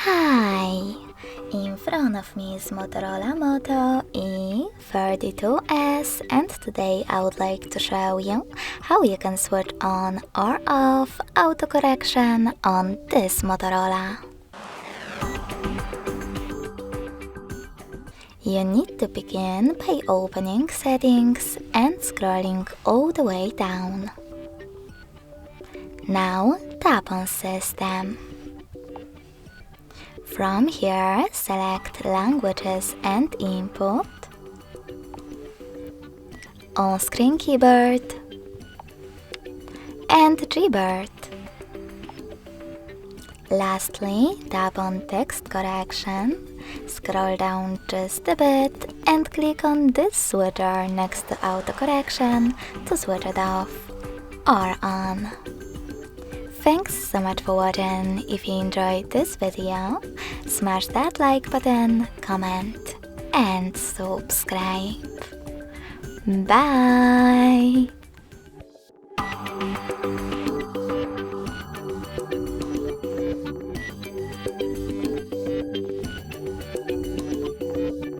Hi! In front of me is Motorola Moto E32s, and today I would like to show you how you can switch on or off autocorrection on this Motorola. You need to begin by opening Settings and scrolling all the way down. Now tap on System. From here, select Languages and Input, On-Screen Keyboard, and Rebirth. Lastly, tap on Text Correction, scroll down just a bit, and click on this switcher next to Autocorrection to switch it off or on. Thanks so much for watching. If you enjoyed this video, smash that like button, comment, and subscribe. Bye!